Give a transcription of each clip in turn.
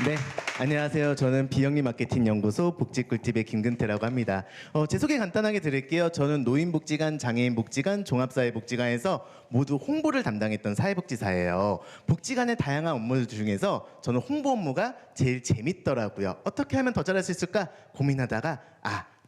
네, 안녕하세요. 저는 비영리 마케팅 연구소 복지꿀팁의 김근태라고 합니다. 제 소개 간단하게 드릴게요. 저는 노인복지관, 장애인복지관, 종합사회복지관에서 모두 홍보를 담당했던 사회복지사예요. 복지관의 다양한 업무들 중에서 저는 홍보 업무가 제일 재밌더라고요. 어떻게 하면 더 잘할 수 있을까 고민하다가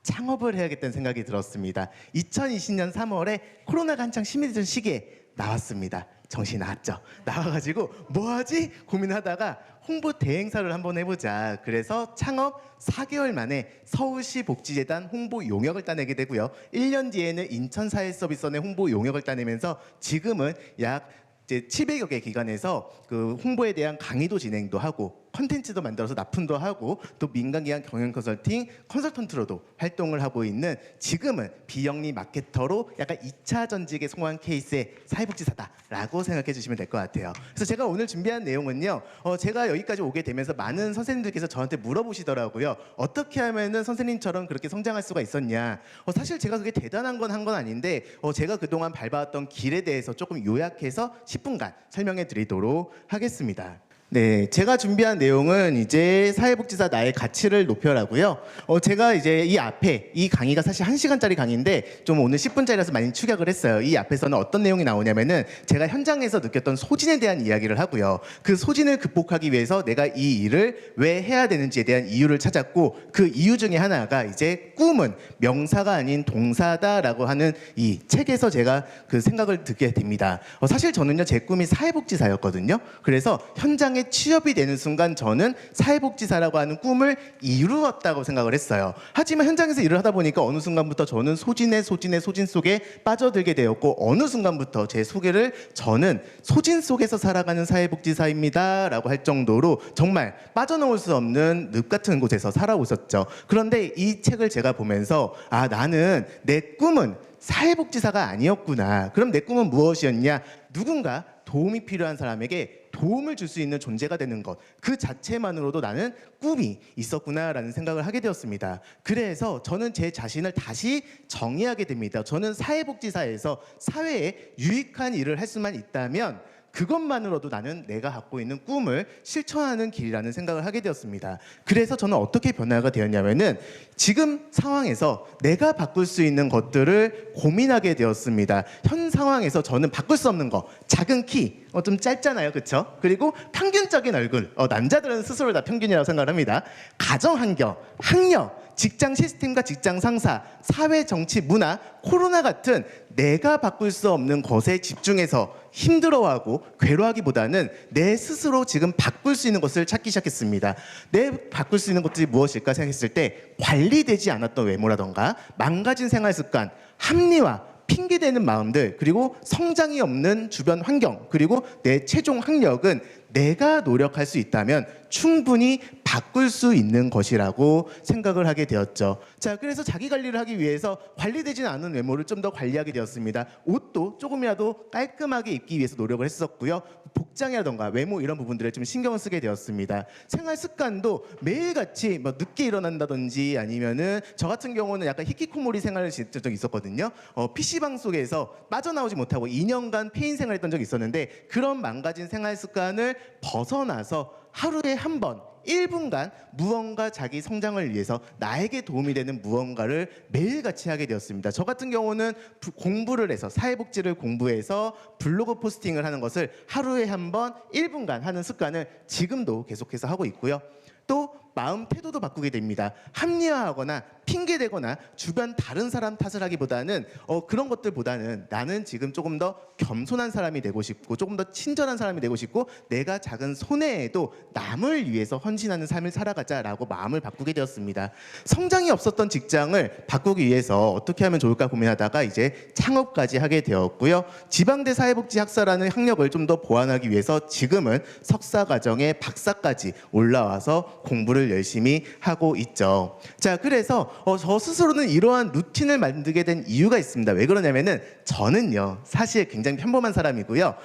창업을 해야겠다는 생각이 들었습니다. 2020년 3월에 코로나가 한창 심해지던 시기에 나왔습니다. 정신이 나왔죠. 나와가지고 뭐하지? 고민하다가 홍보 대행사를 한번 해보자. 그래서 창업 4개월 만에 서울시 복지재단 홍보 용역을 따내게 되고요. 1년 뒤에는 인천사회서비스원의 홍보 용역을 따내면서 지금은 약 이제 700여 개 기관에서 그 홍보에 대한 강의도 진행도 하고 컨텐츠도 만들어서 납품도 하고 또 민간기관 경영 컨설팅 컨설턴트로도 활동을 하고 있는 지금은 비영리 마케터로 약간 2차 전직에 성공한 케이스의 사회복지사다라고 생각해 주시면 될 것 같아요. 그래서 제가 오늘 준비한 내용은요. 제가 여기까지 오게 되면서 많은 선생님들께서 저한테 물어보시더라고요. 어떻게 하면은 선생님처럼 그렇게 성장할 수가 있었냐. 사실 제가 그게 대단한 건 한 건 아닌데 제가 그동안 밟아왔던 길에 대해서 조금 요약해서 10분간 설명해 드리도록 하겠습니다. 네, 제가 준비한 내용은 이제 사회복지사 나의 가치를 높여라고요. 제가 이제 이 앞에 이 강의가 사실 1시간짜리 강의인데 좀 오늘 10분짜리라서 많이 축약을 했어요. 이 앞에서는 어떤 내용이 나오냐면은 제가 현장에서 느꼈던 소진에 대한 이야기를 하고요. 그 소진을 극복하기 위해서 내가 이 일을 왜 해야 되는지에 대한 이유를 찾았고 그 이유 중에 하나가 이제 꿈은 명사가 아닌 동사다라고 하는 이 책에서 제가 그 생각을 듣게 됩니다. 사실 저는요 제 꿈이 사회복지사였거든요. 그래서 현장에 취업이 되는 순간 저는 사회복지사라고 하는 꿈을 이루었다고 생각을 했어요. 하지만 현장에서 일을 하다 보니까 어느 순간부터 저는 소진 속에 빠져들게 되었고 어느 순간부터 제 소개를 저는 소진 속에서 살아가는 사회복지사입니다 라고 할 정도로 정말 빠져나올 수 없는 늪 같은 곳에서 살아오셨죠. 그런데 이 책을 제가 보면서 나는 내 꿈은 사회복지사가 아니었구나. 그럼 내 꿈은 무엇이었냐? 누군가 도움이 필요한 사람에게 도움을 줄 수 있는 존재가 되는 것, 그 자체만으로도 나는 꿈이 있었구나라는 생각을 하게 되었습니다. 그래서 저는 제 자신을 다시 정의하게 됩니다. 저는 사회복지사에서 사회에 유익한 일을 할 수만 있다면 그것만으로도 나는 내가 갖고 있는 꿈을 실천하는 길이라는 생각을 하게 되었습니다. 그래서 저는 어떻게 변화가 되었냐면은 지금 상황에서 내가 바꿀 수 있는 것들을 고민하게 되었습니다. 현 상황에서 저는 바꿀 수 없는 거, 작은 키, 좀 짧잖아요, 그렇죠? 그리고 평균적인 얼굴, 남자들은 스스로 다 평균이라고 생각을 합니다. 가정 환경, 학력, 직장 시스템과 직장 상사, 사회, 정치, 문화, 코로나 같은 내가 바꿀 수 없는 것에 집중해서 힘들어하고 괴로워하기보다는 내 스스로 지금 바꿀 수 있는 것을 찾기 시작했습니다. 내 바꿀 수 있는 것들이 무엇일까 생각했을 때 관리되지 않았던 외모라던가 망가진 생활 습관, 합리화, 핑계대는 마음들, 그리고 성장이 없는 주변 환경, 그리고 내 최종 학력은 내가 노력할 수 있다면 충분히 바꿀 수 있는 것이라고 생각을 하게 되었죠. 자, 그래서 자기 관리를 하기 위해서 관리되지는 않은 외모를 좀 더 관리하게 되었습니다. 옷도 조금이라도 깔끔하게 입기 위해서 노력을 했었고요. 복장이라던가 외모 이런 부분들에 좀 신경을 쓰게 되었습니다. 생활 습관도 매일같이 늦게 일어난다든지 아니면은 저 같은 경우는 약간 히키코모리 생활을 지냈던 적이 있었거든요. PC방 속에서 빠져나오지 못하고 2년간 폐인 생활을 했던 적이 있었는데 그런 망가진 생활 습관을 벗어나서 하루에 한 번 1분간 무언가 자기 성장을 위해서 나에게 도움이 되는 무언가를 매일같이 하게 되었습니다. 저 같은 경우는 공부를 해서 사회복지를 공부해서 블로그 포스팅을 하는 것을 하루에 한 번 1분간 하는 습관을 지금도 계속해서 하고 있고요. 또 마음 태도도 바꾸게 됩니다. 합리화하거나 핑계대거나 주변 다른 사람 탓을 하기보다는 그런 것들보다는 나는 지금 조금 더 겸손한 사람이 되고 싶고 조금 더 친절한 사람이 되고 싶고 내가 작은 손해에도 남을 위해서 헌신하는 삶을 살아가자라고 마음을 바꾸게 되었습니다. 성장이 없었던 직장을 바꾸기 위해서 어떻게 하면 좋을까 고민하다가 이제 창업까지 하게 되었고요. 지방대 사회복지학사라는 학력을 좀 더 보완하기 위해서 지금은 석사과정에 박사까지 올라와서 공부를 열심히 하고 있죠. 자, 그래서 저 스스로는 이러한 루틴을 만들게 된 이유가 있습니다. 왜 그러냐면은 저는요 사실 굉장히 평범한 사람이고요.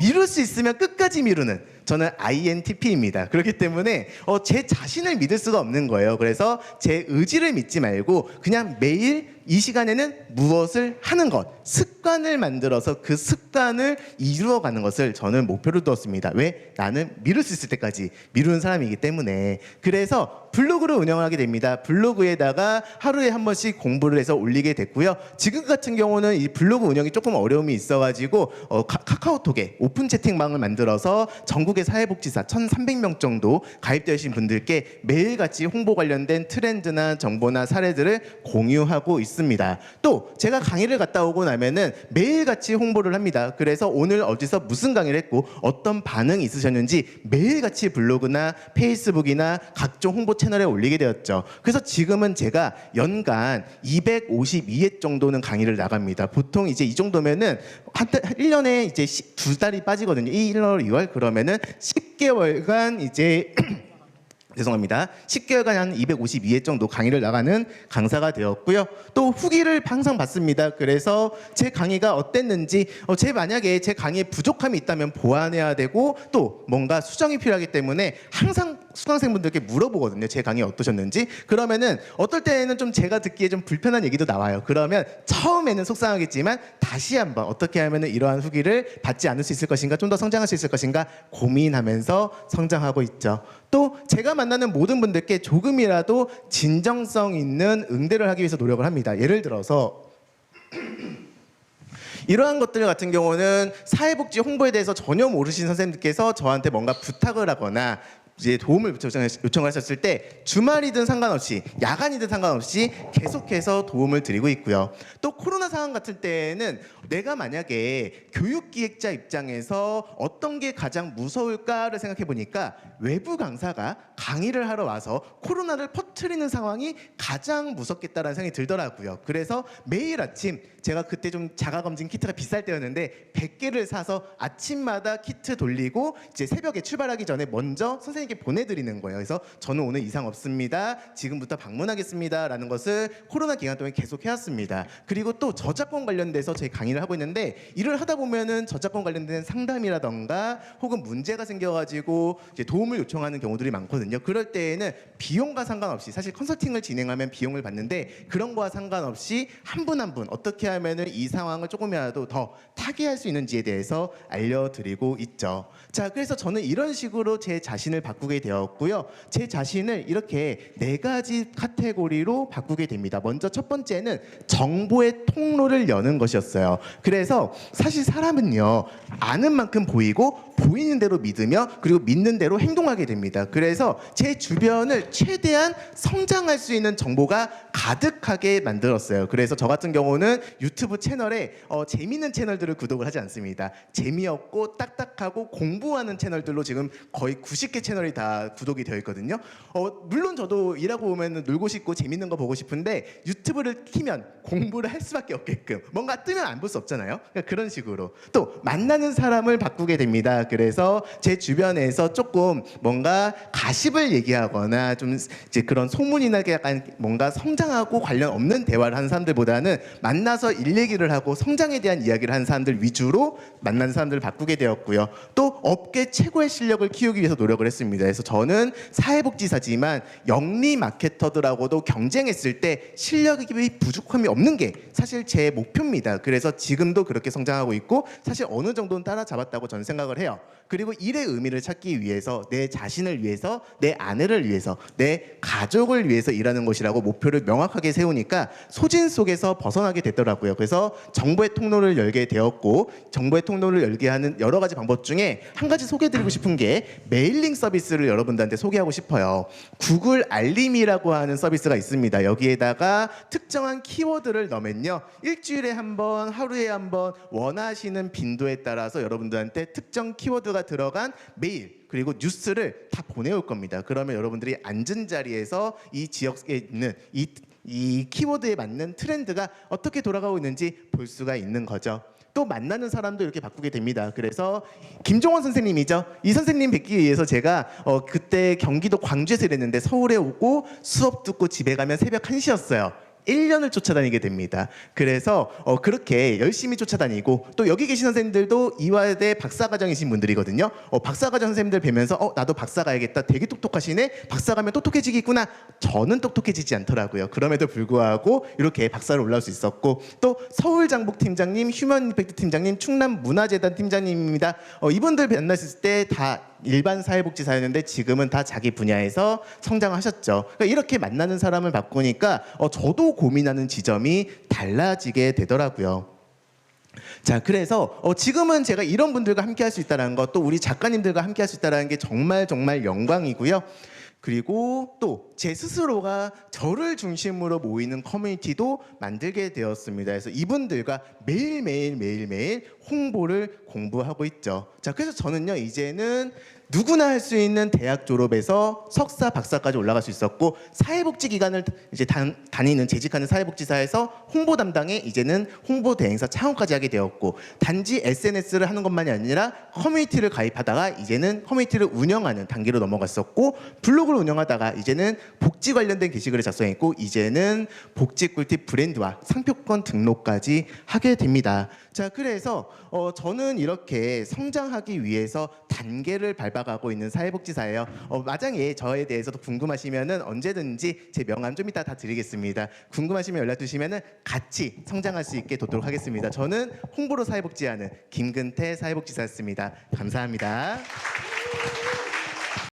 미룰 수 있으면 끝까지 미루는 저는 INTP입니다. 그렇기 때문에 제 자신을 믿을 수가 없는 거예요. 그래서 제 의지를 믿지 말고 그냥 매일 이 시간에는 무엇을 하는 것, 습관을 만들어서 그 습관을 이루어가는 것을 저는 목표로 두었습니다. 왜? 나는 미룰 수 있을 때까지 미루는 사람이기 때문에. 그래서 블로그를 운영을 하게 됩니다. 블로그에다가 하루에 한 번씩 공부를 해서 올리게 됐고요. 지금 같은 경우는 이 블로그 운영이 조금 어려움이 있어가지고 카카오톡에 오픈 채팅방을 만들어서 전국의 사회복지사 1,300명 정도 가입되신 분들께 매일같이 홍보 관련된 트렌드나 정보나 사례들을 공유하고 있습니다. 또 제가 강의를 갔다 오고 나면은 매일같이 홍보를 합니다. 그래서 오늘 어디서 무슨 강의를 했고 어떤 반응이 있으셨는지 매일같이 블로그나 페이스북이나 각종 홍보 채널에 올리게 되었죠. 그래서 지금은 제가 연간 252회 정도는 강의를 나갑니다. 보통 이제 이 정도면은 1년에 이제 2달이 빠지거든요. 1월, 2월 그러면은 10개월간 이제 죄송합니다. 10개월간 한 252회 정도 강의를 나가는 강사가 되었고요. 또 후기를 항상 받습니다. 그래서 제 강의가 어땠는지, 만약에 제 강의에 부족함이 있다면 보완해야 되고 또 뭔가 수정이 필요하기 때문에 항상 수강생분들께 물어보거든요. 제 강의 어떠셨는지. 그러면은 어떨 때는 좀 제가 듣기에 좀 불편한 얘기도 나와요. 그러면 처음에는 속상하겠지만 다시 한번 어떻게 하면 이러한 후기를 받지 않을 수 있을 것인가, 좀 더 성장할 수 있을 것인가 고민하면서 성장하고 있죠. 또 제가 만나는 모든 분들께 조금이라도 진정성 있는 응대를 하기 위해서 노력을 합니다. 예를 들어서 이러한 것들 같은 경우는 사회복지 홍보에 대해서 전혀 모르신 선생님들께서 저한테 뭔가 부탁을 하거나 이제 도움을 요청하셨을 때 주말이든 상관없이 야간이든 상관없이 계속해서 도움을 드리고 있고요. 또 코로나 상황 같은 때에는 내가 만약에 교육기획자 입장에서 어떤 게 가장 무서울까를 생각해 보니까 외부 강사가 강의를 하러 와서 코로나를 퍼뜨리는 상황이 가장 무섭겠다라는 생각이 들더라고요. 그래서 매일 아침 제가 그때 좀 자가검진 키트가 비쌀 때였는데 100개를 사서 아침마다 키트 돌리고 이제 새벽에 출발하기 전에 먼저 선생님께 보내드리는 거예요. 그래서 저는 오늘 이상 없습니다. 지금부터 방문하겠습니다. 라는 것을 코로나 기간 동안 계속 해왔습니다. 그리고 또 저작권 관련돼서 제 강의를 하고 있는데 일을 하다 보면은 저작권 관련된 상담이라던가 혹은 문제가 생겨가지고 이제 도움을 요청하는 경우들이 많거든요. 그럴 때에는 비용과 상관없이 사실 컨설팅을 진행하면 비용을 받는데 그런 거와 상관없이 한 분 한 분 어떻게 하면은 이 상황을 조금이라도 더 타개할 수 있는지에 대해서 알려드리고 있죠. 자, 그래서 저는 이런 식으로 제 자신을 바꾸게 되었고요. 제 자신을 이렇게 4가지 카테고리로 바꾸게 됩니다. 먼저 첫 번째는 정보의 통로를 여는 것이었어요. 그래서 사실 사람은요, 아는 만큼 보이고 보이는 대로 믿으며 그리고 믿는 대로 행동하게 됩니다. 그래서 제 주변을 최대한 성장할 수 있는 정보가 가득하게 만들었어요. 그래서 저 같은 경우는 유튜브 채널에 재미있는 채널들을 구독을 하지 않습니다. 재미없고 딱딱하고 공부하는 채널들로 지금 거의 90개 채널이 다 구독이 되어 있거든요. 물론 저도 일하고 오면 놀고 싶고 재밌는 거 보고 싶은데 유튜브를 키면 공부를 할 수밖에 없게끔 뭔가 뜨면 안 볼 수 없잖아요. 그러니까 그런 식으로 또 만나는 사람을 바꾸게 됩니다. 그래서 제 주변에서 조금 뭔가 가십을 얘기하거나 좀 이제 그런 소문이나 약간 뭔가 성장하고 관련 없는 대화를 하는 사람들보다는 만나서 일 얘기를 하고 성장에 대한 이야기를 하는 사람들 위주로 만나는 사람들을 바꾸게 되었고요. 또 업계 최고의 실력을 키우기 위해서 노력을 했습니다. 그래서 저는 사회복지사지만 영리 마케터들하고도 경쟁했을 때 실력이 부족함이 없는 게 사실 제 목표입니다. 그래서 지금도 그렇게 성장하고 있고 사실 어느 정도는 따라잡았다고 저는 생각을 해요. 그리고 일의 의미를 찾기 위해서 내 자신을 위해서 내 아내를 위해서 내 가족을 위해서 일하는 것이라고 목표를 명확하게 세우니까 소진 속에서 벗어나게 됐더라고요. 그래서 정보의 통로를 열게 되었고 정보의 통로를 열게 하는 여러 가지 방법 중에 한 가지 소개해드리고 싶은 게 메일링 서비스를 여러분들한테 소개하고 싶어요. 구글 알림이라고 하는 서비스가 있습니다. 여기에다가 특정한 키워드를 넣으면요, 일주일에 한 번, 하루에 한 번 원하시는 빈도에 따라서 여러분들한테 특정 키워드가 들어간 메일 그리고 뉴스를 다 보내올 겁니다. 그러면 여러분들이 앉은 자리에서 이 지역에 있는 이 키워드에 맞는 트렌드가 어떻게 돌아가고 있는지 볼 수가 있는 거죠. 또 만나는 사람도 이렇게 바꾸게 됩니다. 그래서 김종원 선생님이죠. 이 선생님 뵙기 위해서 제가 그때 경기도 광주에서 일했는데 서울에 오고 수업 듣고 집에 가면 새벽 1시였어요. 1년을 쫓아다니게 됩니다. 그래서 그렇게 열심히 쫓아다니고 또 여기 계신 선생님들도 이화여대 박사과정이신 분들이거든요. 박사과정 선생님들 뵈면서 나도 박사 가야겠다. 되게 똑똑하시네. 박사 가면 똑똑해지겠구나. 저는 똑똑해지지 않더라고요. 그럼에도 불구하고 이렇게 박사로 올라올 수 있었고 또 서울장복팀장님, 휴먼 임팩트 팀장님, 충남문화재단 팀장님입니다. 이분들 만났을 때 다 일반 사회복지사였는데 지금은 다 자기 분야에서 성장하셨죠. 그러니까 이렇게 만나는 사람을 바꾸니까 저도 고민하는 지점이 달라지게 되더라고요. 자, 그래서 지금은 제가 이런 분들과 함께 할 수 있다는 것, 또 우리 작가님들과 함께 할 수 있다는 게 정말 정말 영광이고요. 그리고 또 제 스스로가 저를 중심으로 모이는 커뮤니티도 만들게 되었습니다. 그래서 이분들과 매일매일 홍보를 공부하고 있죠. 자, 그래서 저는요 이제는 누구나 할 수 있는 대학 졸업에서 석사, 박사까지 올라갈 수 있었고 사회복지 기관을 이제 다니는 재직하는 사회복지사에서 홍보 담당에 이제는 홍보 대행사 차원까지 하게 되었고 단지 SNS를 하는 것만이 아니라 커뮤니티를 가입하다가 이제는 커뮤니티를 운영하는 단계로 넘어갔었고 블로그를 운영하다가 이제는 복지 관련된 게시글을 작성했고 이제는 복지 꿀팁 브랜드와 상표권 등록까지 하게 됩니다. 자, 그래서 저는 이렇게 성장하기 위해서 단계를 밟아가고 있는 사회복지사예요. 마장에 저에 대해서도 궁금하시면은 언제든지 제 명함 좀 이따 다 드리겠습니다. 궁금하시면 연락 주시면은 같이 성장할 수 있게 도도록 하겠습니다. 저는 홍보로 사회복지하는 김근태 사회복지사였습니다. 감사합니다.